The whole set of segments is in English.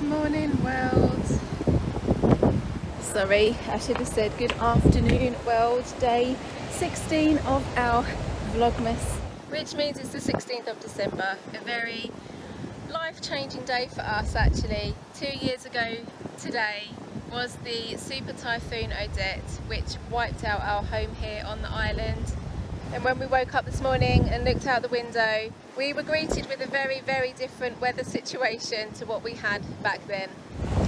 morning world. Sorry, I should have said good afternoon world. Day 16 of our Vlogmas, which means it's the 16th of December. A very life-changing day for us actually. 2 years ago today was the Super Typhoon Odette, which wiped out our home here on the island. And when we woke up this morning and looked out the window, we were greeted with a very, very different weather situation to what we had back then.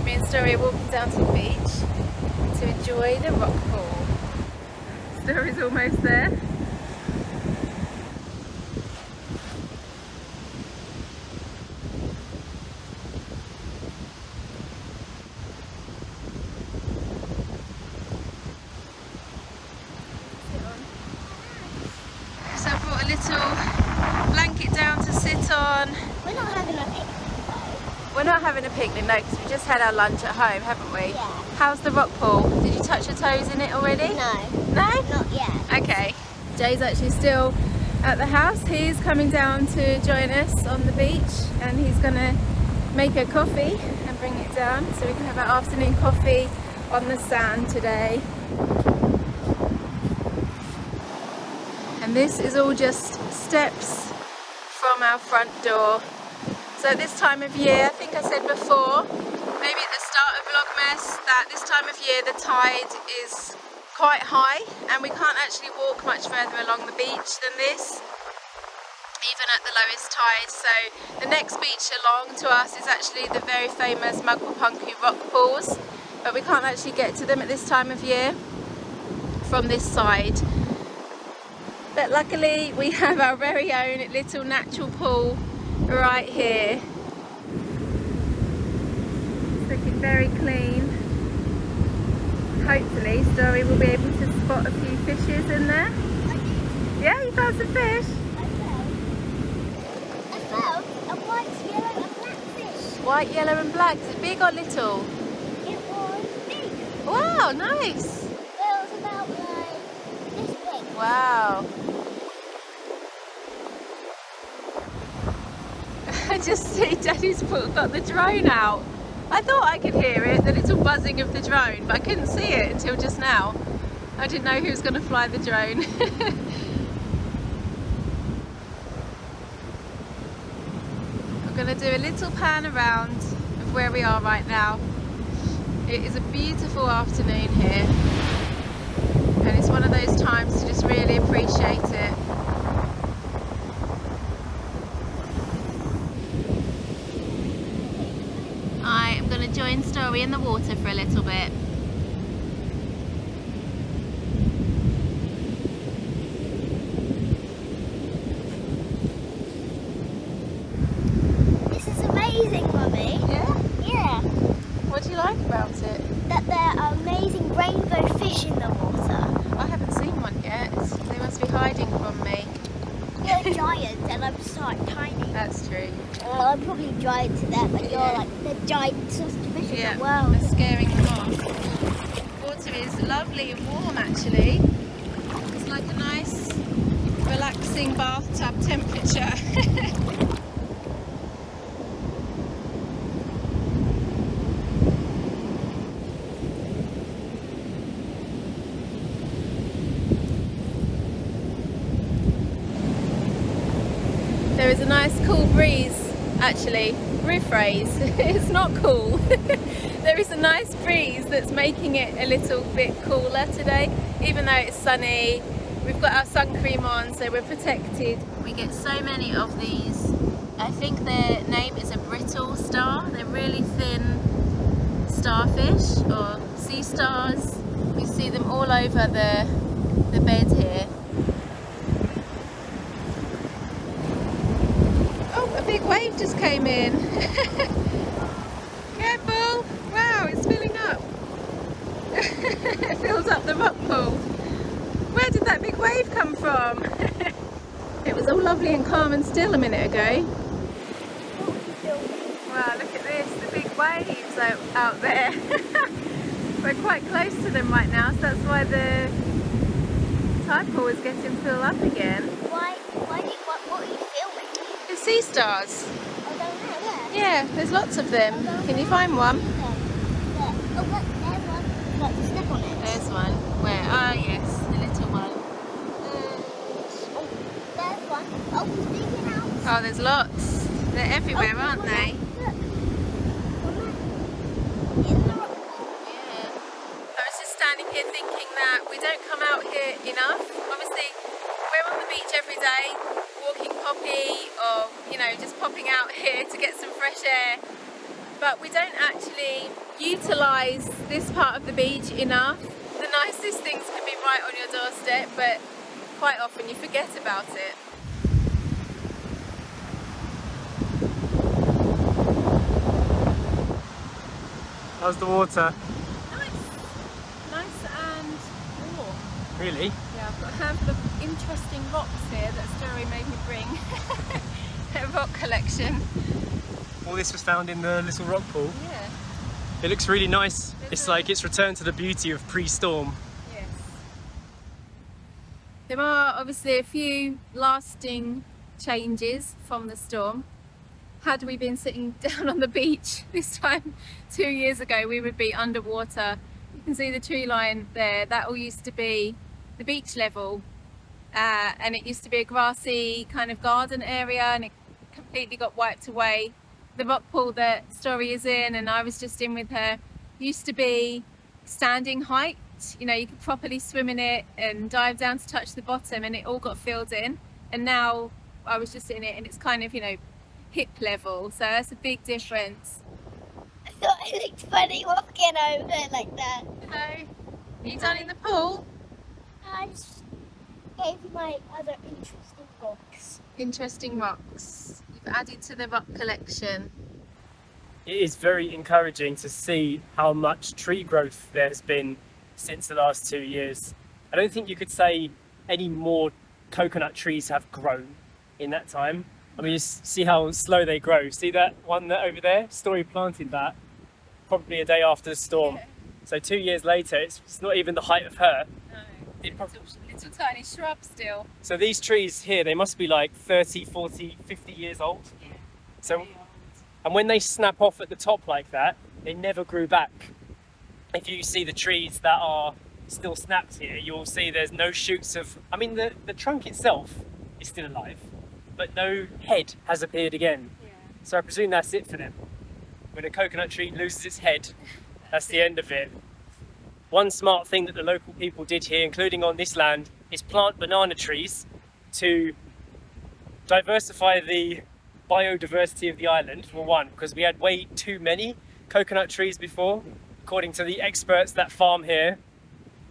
Me and Story are walking down to the beach to enjoy the rock pool. Story's almost there. So I brought a little blanket down to sit on. We're not having a picnic though. We're not having a picnic, no, because we just had our lunch at home, haven't we? Yeah. How's the rock pool? Did you touch your toes in it already? No. No? Not yet. Okay. Jay's actually still at the house. He's coming down to join us on the beach and he's going to make a coffee and bring it down so we can have our afternoon coffee on the sand today. And this is all just steps from our front door. So this time of year, I think I said before, maybe at the start of Vlogmas, that this time of year the tide is quite high and we can't actually walk much further along the beach than this, even at the lowest tide. So the next beach along to us is actually the very famous Magpapunku rock pools, but we can't actually get to them at this time of year from this side. But luckily we have our very own little natural pool right here. It's looking very clean. Hopefully Story will be able to spot a few fishes in there. I did. Yeah, you found some fish? I found a white, yellow and black fish. White, yellow and black. Is it big or little? It was big. Wow, nice. Well, it was about like this big. Wow. I just see Daddy's got the drone out. I thought I could hear it, the little buzzing of the drone, but I couldn't see it until just now. I didn't know who was going to fly the drone. We're going to do a little pan around of where we are right now. It is a beautiful afternoon here, and it's one of those times to just really appreciate it. I am going to join Story in the water for a little bit. This is amazing, Mummy. Yeah? Yeah. What do you like about it? That there are amazing rainbow fish in the water. I haven't seen one yet. They must be hiding from me. You're a giant and I'm so tiny. That's true. Well, I'm probably giant to them, but you're like the giantest fish in the world. They're scaring them off. Water is lovely and warm actually. It's like a nice, relaxing bathtub temperature. There is a nice cool breeze, actually, rephrase, it's not cool. There is a nice breeze that's making it a little bit cooler today, even though it's sunny. We've got our sun cream on, so we're protected. We get so many of these. I think their name is a brittle star. They're really thin starfish or sea stars. You see them all over the bed here. A big wave just came in. Careful! Wow, it's filling up. It fills up the rock pool. Where did that big wave come from? It was all lovely and calm and still a minute ago. Wow, look at this, the big waves out there. We're quite close to them right now, so that's why the tide pool is getting filled up again. What are you filming? It's sea stars. Oh, down there, yeah. Yeah, there's lots of them. Can you find one? There. Oh, look, there's one. Look, step on it. There's one. Where? Ah, yes, the little one. Oh, there's one. Oh, he's digging out. Oh, there's lots. They're everywhere, aren't they? Look. In the rock pool. Yeah. I was just standing here thinking that we don't come out here enough. Obviously, we're on the beach every day, walking poppy, or just popping out here to get some fresh air. But we don't actually utilise this part of the beach enough. The nicest things can be right on your doorstep, but quite often you forget about it. How's the water? Nice and warm. Really? Yeah, I've got a handful of interesting rocks here that Story made me bring. A rock collection. All this was found in the little rock pool. Yeah. It looks really nice. It's like it's returned to the beauty of pre-storm. Yes. There are obviously a few lasting changes from the storm. Had we been sitting down on the beach this time 2 years ago, we would be underwater. You can see the tree line there. That all used to be the beach level, and it used to be a grassy kind of garden area, and it completely got wiped away. The rock pool that Story is in, and I was just in with her, used to be standing height. You could properly swim in it and dive down to touch the bottom, and it all got filled in. And now I was just in it, and it's kind of hip level, so that's a big difference. I thought it looked funny walking over like that. Hello, are you done in the pool? I just gave you my other interesting rocks. Interesting rocks you've added to the rock collection. It is very encouraging to see how much tree growth there's been since the last 2 years. I don't think you could say any more coconut trees have grown in that time. I mean, you see how slow they grow. See that one that over there? Story planted that probably a day after the storm. Yeah. So 2 years later, it's not even the height of her. No, It prob- little tiny shrub still. So these trees here, they must be like 30, 40, 50 years old. Yeah. So, Very old. and when they snap off at the top like that, they never grew back. If you see the trees that are still snapped here, you'll see there's no shoots of, I mean, the trunk itself is still alive, but no head has appeared again. Yeah. So I presume that's it for them. When a coconut tree loses its head, that's the end of it. One smart thing that the local people did here, including on this land, is plant banana trees to diversify the biodiversity of the island, for one, because we had way too many coconut trees before, according to the experts that farm here,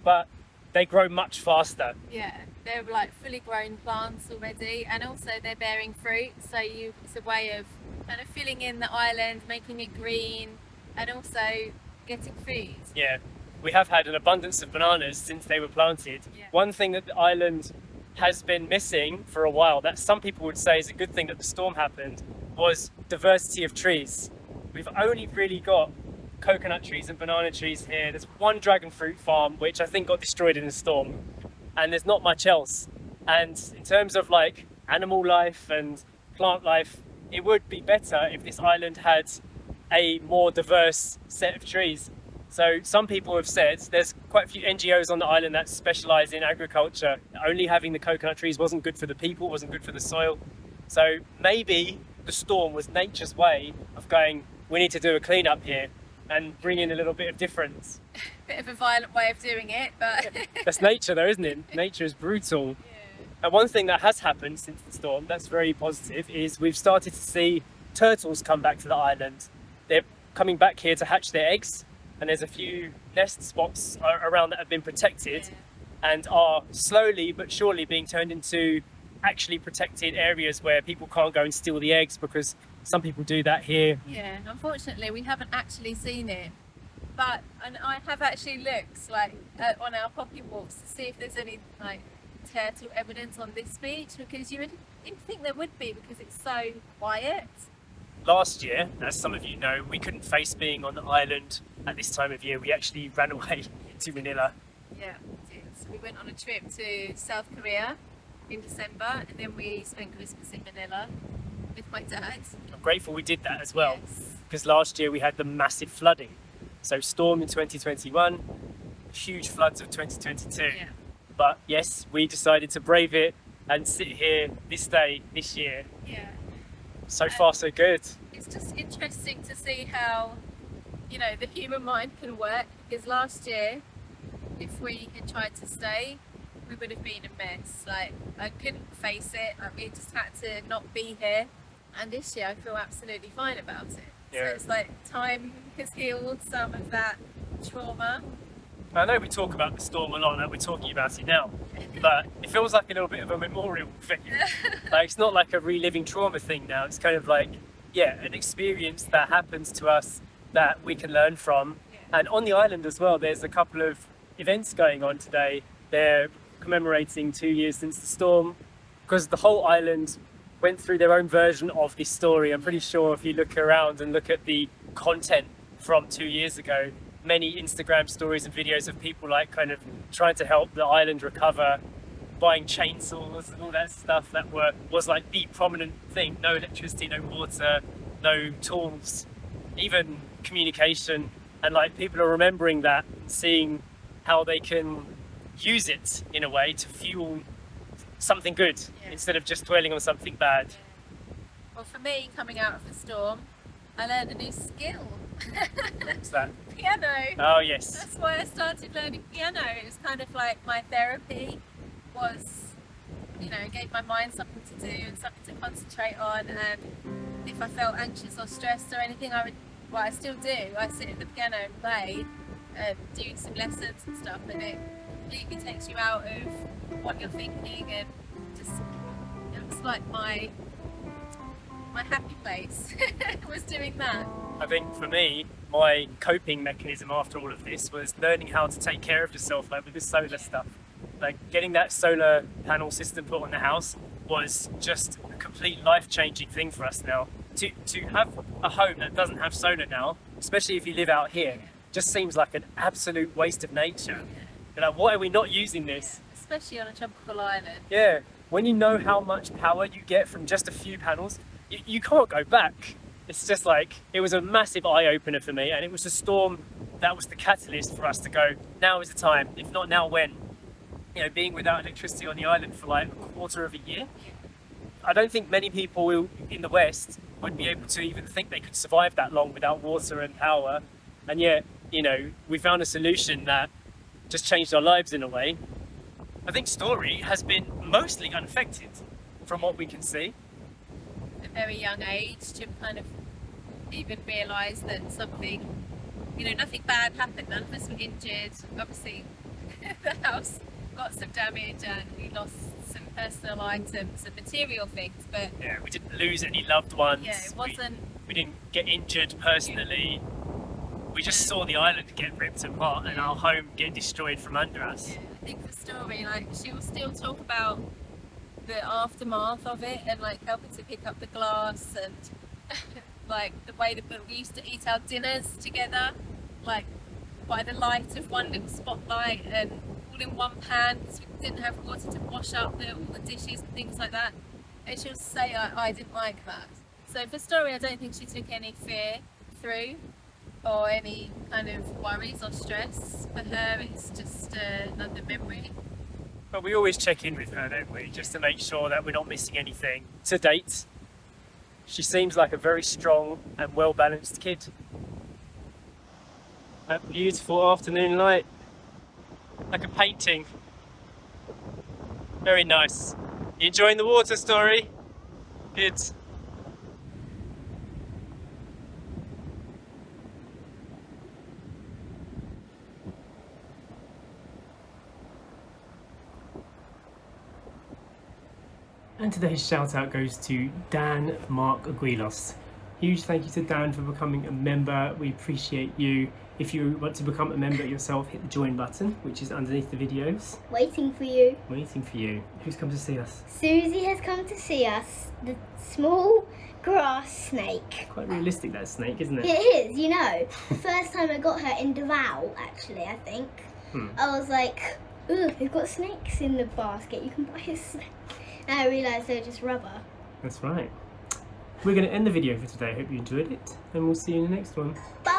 but they grow much faster. Yeah, they're like fully grown plants already, and also they're bearing fruit, so it's a way of kind of filling in the island, making it green, and also getting food. Yeah, we have had an abundance of bananas since they were planted. Yeah. One thing that the island has been missing for a while, that some people would say is a good thing that the storm happened, was diversity of trees. We've only really got coconut trees and banana trees here. There's one dragon fruit farm which I think got destroyed in a storm, and there's not much else. And in terms of like animal life and plant life, it would be better if this island had a more diverse set of trees. So some people have said there's quite a few NGOs on the island that specialise in agriculture. Only having the coconut trees wasn't good for the people, wasn't good for the soil. So maybe the storm was nature's way of going, we need to do a clean up here and bring in a little bit of difference. Bit of a violent way of doing it, but That's nature though, isn't it? Nature is brutal. yeah. And one thing that has happened since the storm that's very positive is we've started to see turtles come back to the island. They're coming back here to hatch their eggs, and there's a few nest spots around that have been protected and are slowly but surely being turned into actually protected areas where people can't go and steal the eggs, because some people do that here. Yeah, unfortunately we haven't actually seen it, but and I have actually looked on our poppy walks to see if there's any turtle evidence on this beach, because you'd think there would be, because it's so quiet. Last year, as some of you know, we couldn't face being on the island at this time of year. We actually ran away to Manila. Yeah, we did. So we went on a trip to South Korea in December, and then we spent Christmas in Manila. with my dad. I'm grateful we did that as well, Yes. because last year we had the massive flooding. So storm in 2021, huge floods of 2022. Yeah. But yes, we decided to brave it and sit here this year. Yeah. So far, so good. It's just interesting to see how, you know, the human mind can work, because last year, if we had tried to stay, we would have been a mess. Like, I couldn't face it. Like, we just had to not be here. And this year I feel absolutely fine about it. Yeah. So it's like time has healed some of that trauma. I know we talk about the storm a lot, and we're talking about it now, but it feels like a little bit of a memorial thing. Like, it's not like a reliving trauma thing now. It's kind of like, yeah, an experience that happens to us that we can learn from. Yeah. And on the island as well, there's a couple of events going on today. They're commemorating 2 years since the storm, because the whole island went through their own version of this story. I'm pretty sure if you look around and look at the content from 2 years ago, many Instagram stories and videos of people like kind of trying to help the island recover, buying chainsaws and all that stuff that was like the prominent thing. No electricity, no water, no tools, even communication. And like people are remembering that, seeing how they can use it in a way to fuel something good, Yeah. instead of just dwelling on something bad. Well, for me, coming out of the storm, I learned a new skill. What's that? Piano. Oh yes. That's why I started learning piano. It was kind of like my therapy was, you know, gave my mind something to do and something to concentrate on. And if I felt anxious or stressed or anything, I still do. I sit at the piano and play and do some lessons and stuff, and it completely takes you out of what you're thinking, and just, you know, it's like my happy place was doing that. I think for me, my coping mechanism after all of this was learning how to take care of yourself, like with the solar stuff. Like getting that solar panel system put on the house was just a complete life-changing thing for us now. To have a home that doesn't have solar now, especially if you live out here, just seems like an absolute waste of nature. You're like, why are we not using this? Especially on a tropical island. Yeah, when you know how much power you get from just a few panels, you can't go back. It's just like, it was a massive eye-opener for me, and it was a storm that was the catalyst for us to go, now is the time, if not now, when? You know, being without electricity on the island for like a quarter of a year, I don't think many people in the West would be able to even think they could survive that long without water and power. And yet, you know, we found a solution that just changed our lives in a way. I think Story has been mostly unaffected from what we can see. At a very young age to kind of even realise that something, you know, nothing bad happened, none of us were injured. Obviously the house got some damage and we lost some personal items and material things, but Yeah, we didn't lose any loved ones. yeah, it wasn't. We didn't get injured personally. We just saw the island get ripped apart and our home get destroyed from under us. I think the Story, like, she'll still talk about the aftermath of it and like helping to pick up the glass and like the way that we used to eat our dinners together, like by the light of one little spotlight and all in one pan because we didn't have water to wash up all the dishes and things like that. And she'll say, I didn't like that. So for Story, I don't think she took any fear through or any kind of worries or stress. For her, it's just another memory. But we always check in with her, don't we? Just to make sure that we're not missing anything. To date, she seems like a very strong and well-balanced kid. That beautiful afternoon light, like a painting. Very nice. You enjoying the water, Story? Good. And today's shout out goes to Dan Mark Aguilos. Huge thank you to Dan for becoming a member. We appreciate you. If you want to become a member yourself, hit the join button, which is underneath the videos. Waiting for you. Waiting for you. Who's come to see us? Susie has come to see us. The small grass snake. Quite realistic, that snake, isn't it? It is, you know. The first time I got her in Davao, actually, I think. I was like, ooh, we've got snakes in the basket. You can buy a snake. And I realised they're just rubber. That's right. we're going to end the video for today. I hope you enjoyed it, and we'll see you in the next one. Bye.